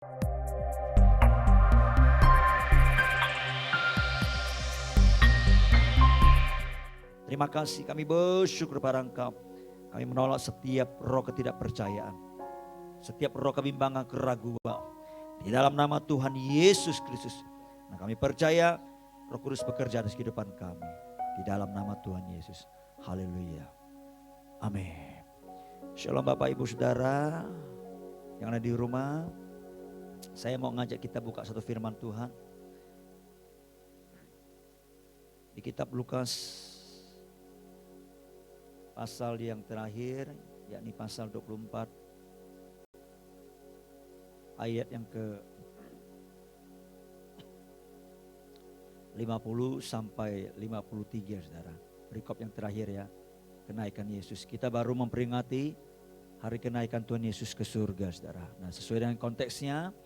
Terima kasih, kami bersyukur pada Engkau. Kami menolak setiap roh ketidakpercayaan, setiap roh kebimbangan, keraguan. Di dalam nama Tuhan Yesus Kristus. Nah, kami percaya Roh Kudus bekerja atas kehidupan kami. Di dalam nama Tuhan Yesus. Haleluya. Amin. Shalom Bapak Ibu Saudara yang ada di rumah. Saya mau ngajak kita buka satu firman Tuhan. Di kitab Lukas pasal yang terakhir, yakni pasal 24 ayat yang ke 50 sampai 53, Saudara. Perikop yang terakhir ya, kenaikan Yesus. Kita baru memperingati hari kenaikan Tuhan Yesus ke surga, Saudara. Nah, sesuai dengan konteksnya,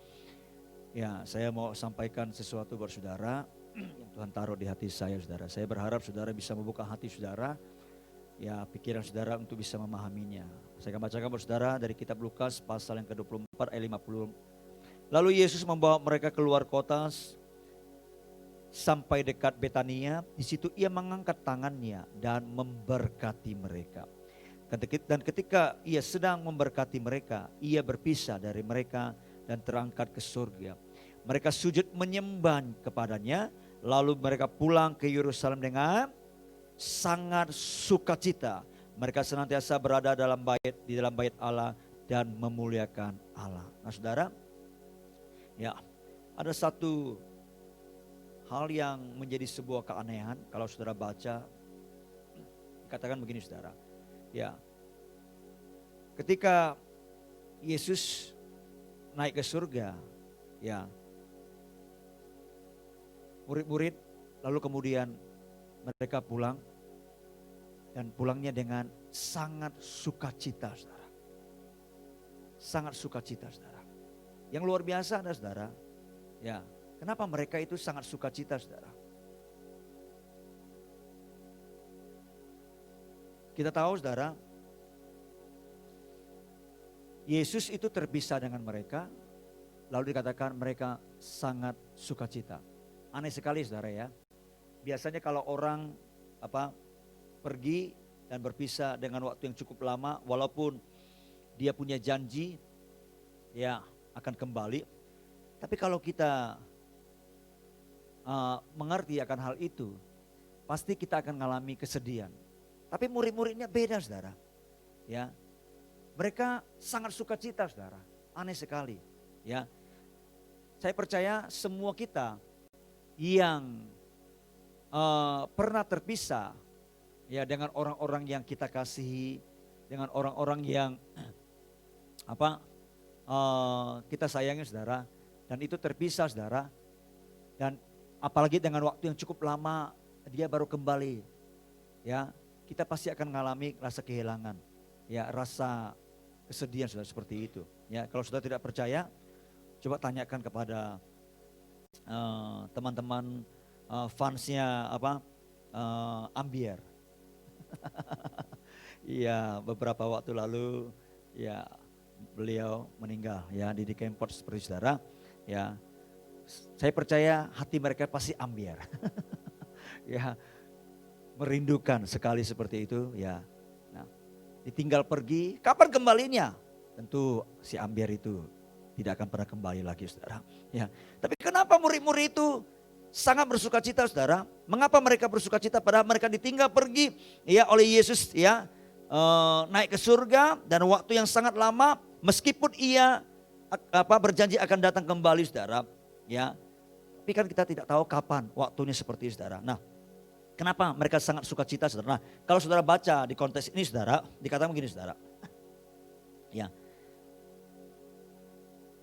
ya saya mau sampaikan sesuatu buat Saudara yang Tuhan taruh di hati saya, Saudara. Saya berharap Saudara bisa membuka hati Saudara, ya pikiran Saudara untuk bisa memahaminya. Saya akan bacakan buat Saudara dari kitab Lukas pasal yang ke-24 ayat 50. Lalu Yesus membawa mereka keluar kota sampai dekat Betania. Di situ ia mengangkat tangannya dan memberkati mereka. Dan ketika ia sedang memberkati mereka, ia berpisah dari mereka dan terangkat ke surga. Mereka sujud menyembah kepadanya, lalu mereka pulang ke Yerusalem dengan sangat sukacita. Mereka senantiasa berada di dalam bait Allah dan memuliakan Allah. Nah, Saudara, ya ada satu hal yang menjadi sebuah keanehan kalau Saudara baca, katakan begini, Saudara. Ya, ketika Yesus naik ke surga, ya murid-murid lalu kemudian mereka pulang, dan pulangnya dengan sangat sukacita, Saudara. Sangat sukacita, Saudara. Yang luar biasa ada, Saudara. Ya, kenapa mereka itu sangat sukacita, Saudara? Kita tahu, Saudara, Yesus itu terpisah dengan mereka, lalu dikatakan mereka sangat sukacita. Aneh sekali, Saudara ya. Biasanya kalau orang pergi dan berpisah dengan waktu yang cukup lama, walaupun dia punya janji ya akan kembali. Tapi kalau kita mengerti akan hal itu, pasti kita akan mengalami kesedihan. Tapi murid-muridnya beda, Saudara. Ya, mereka sangat sukacita, Saudara. Aneh sekali. Ya, saya percaya semua kita yang pernah terpisah ya dengan orang-orang yang kita kasihi, dengan orang-orang yang kita sayangi, Saudara, dan itu terpisah, Saudara, dan apalagi dengan waktu yang cukup lama dia baru kembali, ya kita pasti akan mengalami rasa kehilangan, ya rasa kesedihan, Saudara, seperti itu. Ya, kalau Saudara tidak percaya, coba tanyakan kepada teman-teman fansnya Ambiar. Iya, beberapa waktu lalu ya beliau meninggal ya di Kempot seperti Saudara. Ya, saya percaya hati mereka pasti ambiar. Ya, merindukan sekali seperti itu ya. Nah, ditinggal pergi, kapan kembalinya? Tentu si ambiar itu tidak akan pernah kembali lagi, Saudara. Ya, tapi kenapa murid-murid itu sangat bersukacita, Saudara? Mengapa mereka bersukacita padahal mereka ditinggal pergi ya oleh Yesus ya, naik ke surga dan waktu yang sangat lama, meskipun ia berjanji akan datang kembali, Saudara, ya. Tapi kan kita tidak tahu kapan waktunya seperti itu, Saudara. Nah, kenapa mereka sangat sukacita, Saudara? Nah, kalau Saudara baca di konteks ini, Saudara, dikatakan begini, Saudara. Ya.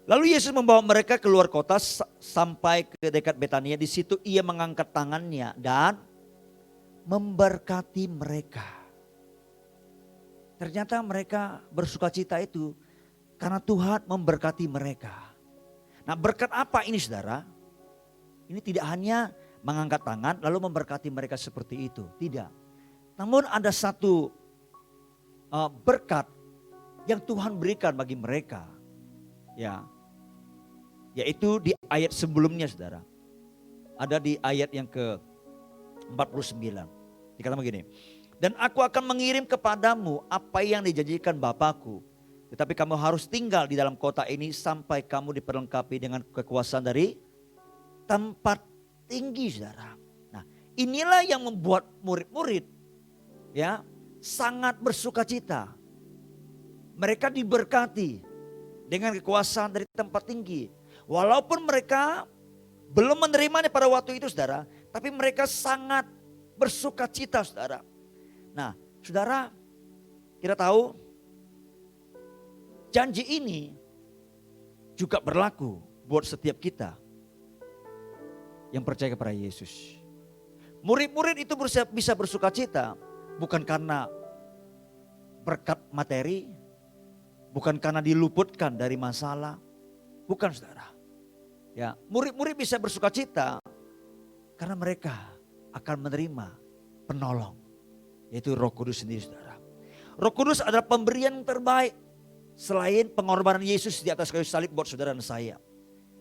Lalu Yesus membawa mereka keluar kota sampai ke dekat Betania. Di situ ia mengangkat tangannya dan memberkati mereka. Ternyata mereka bersukacita itu karena Tuhan memberkati mereka. Nah, berkat apa ini, Saudara? Ini tidak hanya mengangkat tangan lalu memberkati mereka seperti itu. Tidak. Namun ada satu berkat yang Tuhan berikan bagi mereka. Ya, Yaitu di ayat sebelumnya saudara. Ada di ayat yang ke-49. Dikatakan begini. Dan aku akan mengirim kepadamu apa yang dijanjikan Bapakku. Tetapi kamu harus tinggal di dalam kota ini sampai kamu diperlengkapi dengan kekuasaan dari tempat tinggi saudara. Nah, inilah yang membuat murid-murid ya sangat bersuka cita. Mereka diberkati dengan kekuasaan dari tempat tinggi. Walaupun mereka belum menerimanya pada waktu itu saudara, tapi mereka sangat bersuka cita saudara. Nah saudara, kita tahu janji ini juga berlaku buat setiap kita yang percaya kepada Yesus. Murid-murid itu bisa bersuka cita bukan karena berkat materi, bukan karena diluputkan dari masalah, bukan saudara. Ya, murid-murid bisa bersuka cita karena mereka akan menerima penolong, yaitu Roh Kudus sendiri saudara. Roh Kudus adalah pemberian yang terbaik selain pengorbanan Yesus di atas kayu salib buat saudara dan saya.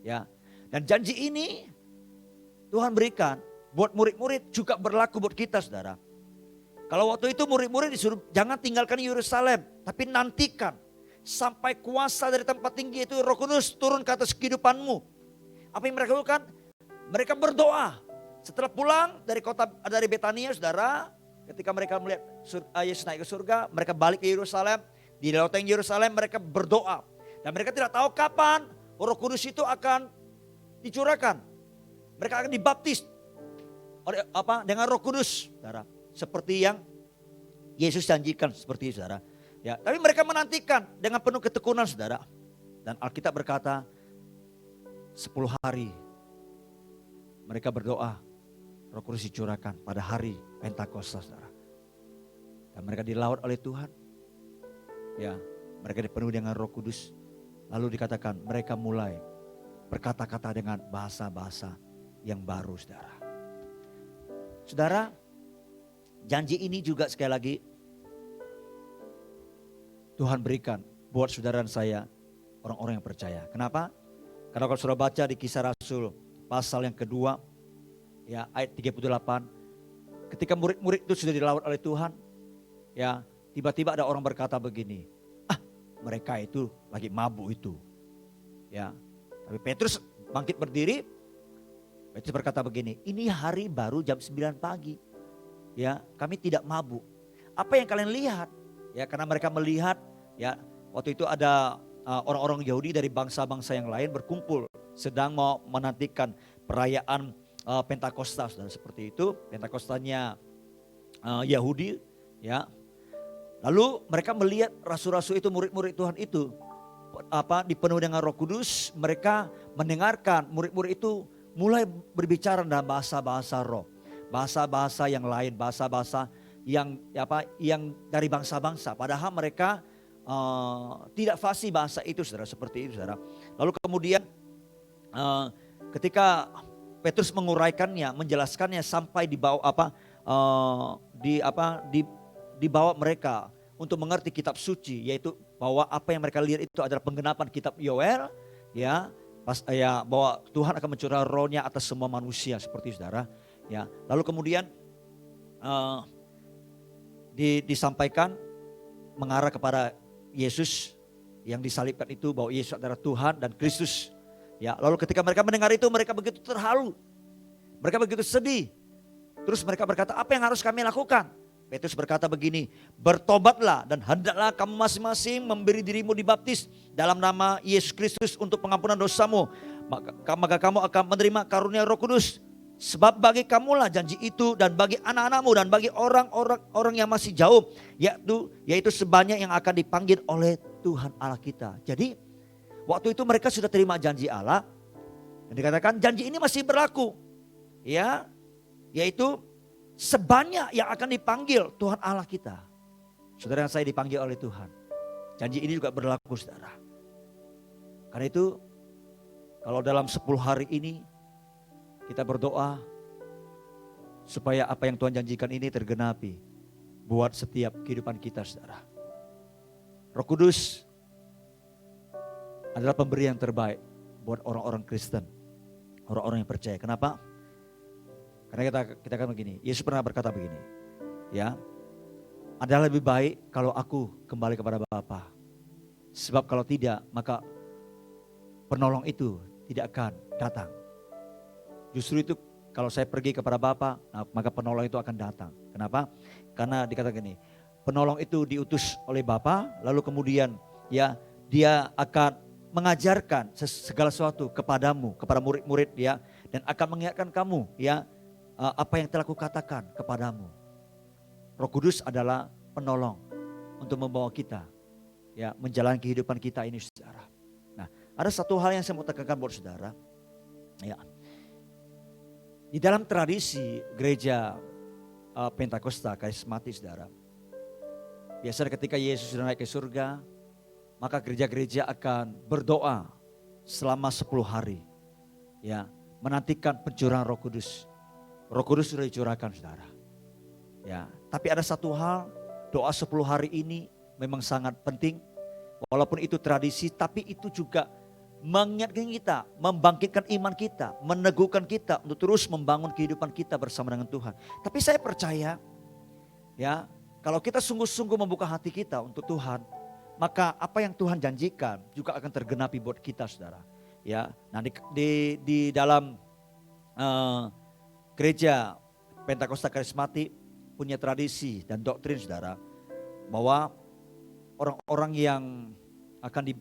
Ya, dan janji ini Tuhan berikan buat murid-murid juga berlaku buat kita saudara. Kalau waktu itu murid-murid disuruh jangan tinggalkan Yerusalem, tapi nantikan sampai kuasa dari tempat tinggi itu Roh Kudus turun ke atas kehidupanmu. Apa yang mereka lakukan? Mereka berdoa. Setelah pulang dari Betania saudara, ketika mereka melihat Yesus naik ke surga, mereka balik ke Yerusalem. Di loteng Yerusalem mereka berdoa. Dan mereka tidak tahu kapan Roh Kudus itu akan dicurahkan. Mereka akan dibaptis dengan Roh Kudus, saudara. Seperti yang Yesus janjikan seperti itu, saudara. Ya, tapi mereka menantikan dengan penuh ketekunan, saudara. Dan Alkitab berkata 10 hari mereka berdoa, Roh Kudus dicurahkan pada hari Pentakosta, saudara. Dan mereka dilaut oleh Tuhan. Ya, mereka dipenuhi dengan Roh Kudus. Lalu dikatakan mereka mulai berkata-kata dengan bahasa-bahasa yang baru, saudara. Saudara, janji ini juga sekali lagi Tuhan berikan buat saudara dan saya, orang-orang yang percaya. Kenapa? Karena kalau saudara baca di Kisah Rasul pasal yang kedua, ya ayat 38, ketika murid-murid itu sudah dilawan oleh Tuhan, ya tiba-tiba ada orang berkata begini, mereka itu lagi mabuk itu. Ya, tapi Petrus bangkit berdiri, Petrus berkata begini, ini hari baru jam 9 pagi. Ya, kami tidak mabuk. Apa yang kalian lihat? Ya, karena mereka melihat, ya waktu itu ada orang-orang Yahudi dari bangsa-bangsa yang lain berkumpul sedang mau menantikan perayaan Pentakosta, saudara, seperti itu. Pentakostanya Yahudi, ya. Lalu mereka melihat rasul-rasul itu, murid-murid Tuhan itu dipenuhi dengan Roh Kudus. Mereka mendengarkan murid-murid itu mulai berbicara dalam bahasa-bahasa roh, bahasa-bahasa yang lain, bahasa-bahasa yang dari bangsa-bangsa. Padahal mereka tidak fasih bahasa itu, saudara, seperti itu, saudara. Lalu kemudian ketika Petrus menguraikannya, menjelaskannya sampai dibawa mereka untuk mengerti kitab suci, yaitu bahwa apa yang mereka lihat itu adalah penggenapan kitab Yoel, ya, bahwa Tuhan akan mencurahkan rohnya atas semua manusia, seperti itu, saudara. Ya, lalu kemudian disampaikan mengarah kepada Yesus yang disalibkan itu, bahwa Yesus adalah Tuhan dan Kristus. Ya, lalu ketika mereka mendengar itu, mereka begitu terharu, mereka begitu sedih. Terus mereka berkata, apa yang harus kami lakukan? Petrus berkata begini, bertobatlah dan hendaklah kamu masing-masing memberi dirimu dibaptis dalam nama Yesus Kristus untuk pengampunan dosamu. Maka kamu akan menerima karunia Roh Kudus. Sebab bagi kamulah janji itu dan bagi anak-anakmu dan bagi orang-orang yang masih jauh, yaitu sebanyak yang akan dipanggil oleh Tuhan Allah kita. Jadi waktu itu mereka sudah terima janji Allah. Dan dikatakan janji ini masih berlaku. Ya, yaitu sebanyak yang akan dipanggil Tuhan Allah kita. Saudara yang saya dipanggil oleh Tuhan. Janji ini juga berlaku, saudara. Karena itu kalau dalam 10 hari ini kita berdoa supaya apa yang Tuhan janjikan ini tergenapi buat setiap kehidupan kita, saudara. Roh Kudus adalah pemberi yang terbaik buat orang-orang Kristen, orang-orang yang percaya. Kenapa? Karena kita kan begini, Yesus pernah berkata begini, ya, adalah lebih baik kalau aku kembali kepada Bapa. Sebab kalau tidak, maka penolong itu tidak akan datang. Justru itu kalau saya pergi kepada Bapa, nah, maka penolong itu akan datang. Kenapa? Karena dikatakan gini, penolong itu diutus oleh Bapa, lalu kemudian ya dia akan mengajarkan segala sesuatu kepadamu, kepada murid-murid ya, dan akan mengingatkan kamu ya apa yang telah kukatakan kepadamu. Roh Kudus adalah penolong untuk membawa kita ya menjalani kehidupan kita ini, saudara. Nah, ada satu hal yang saya mau tekankan buat saudara. Ya. Di dalam tradisi gereja Pentakosta karismatik, saudara. Biasanya ketika Yesus sudah naik ke surga, maka gereja-gereja akan berdoa selama 10 hari. Ya, menantikan pencurahan Roh Kudus. Roh Kudus sudah dicurahkan, saudara. Ya, tapi ada satu hal, doa 10 hari ini memang sangat penting. Walaupun itu tradisi, tapi itu juga mengingatkan kita, membangkitkan iman kita, meneguhkan kita untuk terus membangun kehidupan kita bersama dengan Tuhan. Tapi saya percaya, ya, kalau kita sungguh-sungguh membuka hati kita untuk Tuhan, maka apa yang Tuhan janjikan juga akan tergenapi buat kita, saudara. Ya, nah di dalam gereja Pentakosta karismatik punya tradisi dan doktrin, saudara, bahwa orang-orang yang akan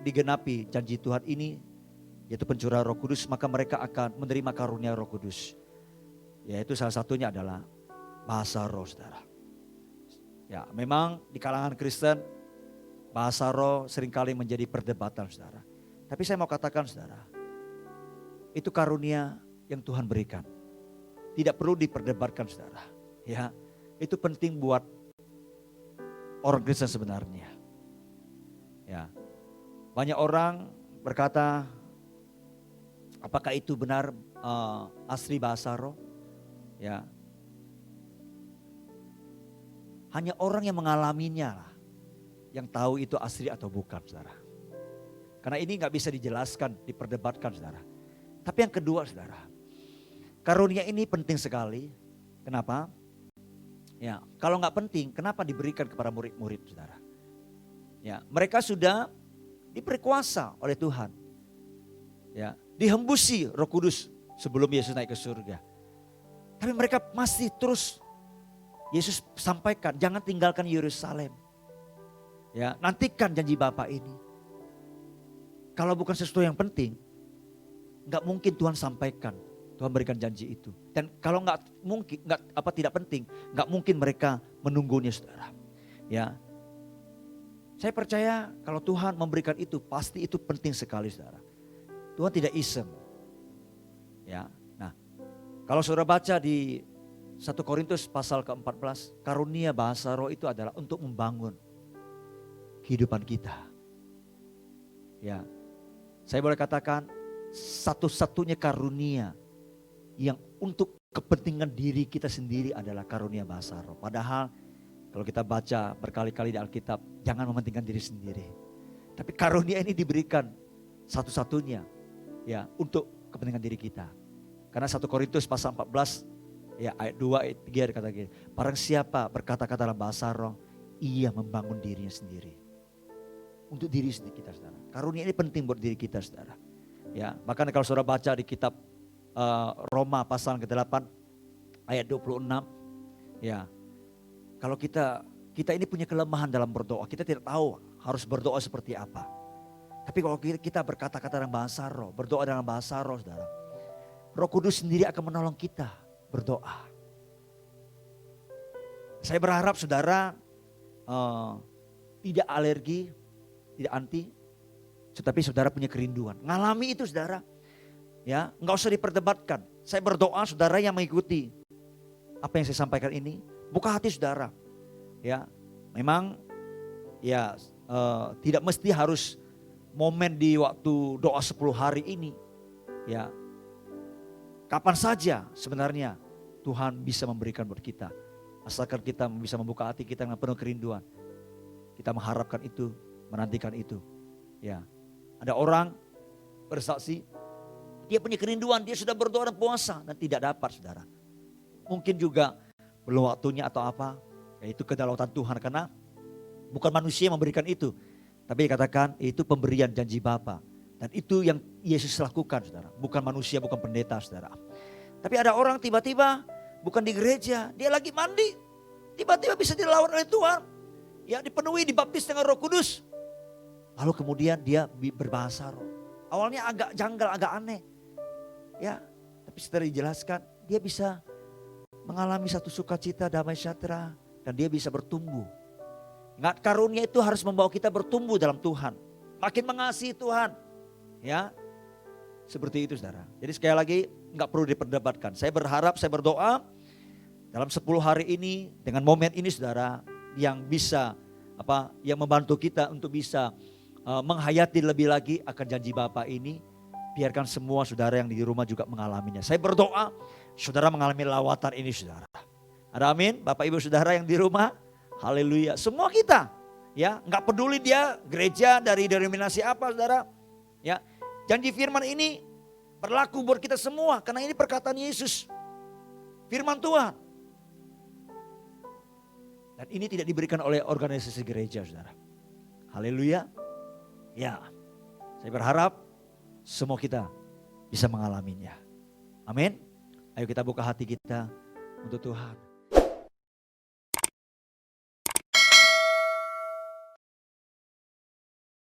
digenapi janji Tuhan ini, yaitu pencurahan Roh Kudus, maka mereka akan menerima karunia Roh Kudus. Yaitu salah satunya adalah bahasa roh, saudara. Ya, memang di kalangan Kristen bahasa roh seringkali menjadi perdebatan, saudara. Tapi saya mau katakan, saudara, itu karunia yang Tuhan berikan. Tidak perlu diperdebatkan, saudara. Ya, itu penting buat orang Kristen sebenarnya. Ya, banyak orang berkata, apakah itu benar asli bahasa roh? Ya, hanya orang yang mengalaminya lah yang tahu itu asli atau bukan, saudara. Karena ini nggak bisa dijelaskan, diperdebatkan, saudara. Tapi yang kedua, saudara, karunia ini penting sekali. Kenapa? Ya, kalau nggak penting, kenapa diberikan kepada murid-murid, saudara? Ya, mereka sudah diberi kuasa oleh Tuhan. Ya, dihembusi Roh Kudus sebelum Yesus naik ke surga. Tapi mereka masih terus, Yesus sampaikan, jangan tinggalkan Yerusalem. Ya, nantikan janji Bapa ini. Kalau bukan sesuatu yang penting, nggak mungkin Tuhan sampaikan. Tuhan berikan janji itu. Dan kalau tidak penting, nggak mungkin mereka menunggunya, saudara. Ya, saya percaya kalau Tuhan memberikan itu, pasti itu penting sekali, saudara. Tuhan tidak iseng. Ya, nah, kalau saudara baca di 1 Korintus pasal ke-14, karunia bahasa roh itu adalah untuk membangun kehidupan kita. Ya, saya boleh katakan satu-satunya karunia yang untuk kepentingan diri kita sendiri adalah karunia bahasa roh. Padahal kalau kita baca berkali-kali di Alkitab, jangan mementingkan diri sendiri. Tapi karunia ini diberikan satu-satunya ya untuk kepentingan diri kita. Karena 1 Korintus pasal 14 ya ayat 2 ayat 3 dikatakan gini, barang siapa berkata-kata dalam bahasa roh, ia membangun dirinya sendiri. Untuk diri sendiri kita, saudara. Karunia ini penting buat diri kita, saudara. Ya, bahkan kalau saudara baca di kitab Roma pasal ke-8 ayat 26, ya, kalau kita ini punya kelemahan dalam berdoa, kita tidak tahu harus berdoa seperti apa. Tapi kalau kita berkata-kata dalam bahasa roh, berdoa dalam bahasa roh, saudara, Roh Kudus sendiri akan menolong kita berdoa. Saya berharap saudara tidak alergi, tidak anti, tetapi saudara punya kerinduan. Ngalami itu, saudara. Ya, nggak usah diperdebatkan. Saya berdoa, saudara yang mengikuti apa yang saya sampaikan ini, buka hati saudara. Ya, memang ya tidak mesti harus momen di waktu doa 10 hari ini. Ya, kapan saja sebenarnya Tuhan bisa memberikan buat kita. Asalkan kita bisa membuka hati kita dengan penuh kerinduan. Kita mengharapkan itu, menantikan itu. Ya, Ada orang bersaksi, dia punya kerinduan, dia sudah berdoa dan puasa dan tidak dapat, saudara. Mungkin juga belum waktunya atau apa, yaitu kedaulatan Tuhan, karena bukan manusia yang memberikan itu, tapi dikatakan itu pemberian janji Bapa. Dan itu yang Yesus lakukan, saudara. Bukan manusia, bukan pendeta, saudara. Tapi ada orang tiba-tiba bukan di gereja, dia lagi mandi, tiba-tiba bisa dilawan oleh Tuhan. Ya, dipenuhi, dibaptis dengan Roh Kudus. Lalu kemudian dia berbahasa roh. Awalnya agak janggal, agak aneh. Ya, tapi setelah dijelaskan, dia bisa mengalami satu sukacita, damai sejahtera, dan dia bisa bertumbuh. Ingat, karunia itu harus membawa kita bertumbuh dalam Tuhan, makin mengasihi Tuhan. Ya, seperti itu, saudara. Jadi sekali lagi nggak perlu diperdebatkan. Saya berharap, saya berdoa dalam 10 hari ini dengan momen ini, saudara, yang bisa yang membantu kita untuk bisa menghayati lebih lagi akan janji Bapa ini. Biarkan semua saudara yang di rumah juga mengalaminya. Saya berdoa saudara mengalami lawatan ini, saudara. Ada amin? Bapak Ibu saudara yang di rumah, haleluya. Semua kita, ya, nggak peduli dia gereja dari denominasi apa, saudara. Ya, janji firman ini berlaku buat kita semua karena ini perkataan Yesus, firman Tuhan. Dan ini tidak diberikan oleh organisasi gereja, saudara. Haleluya. Ya, saya berharap semua kita bisa mengalaminya. Amin. Ayo kita buka hati kita untuk Tuhan.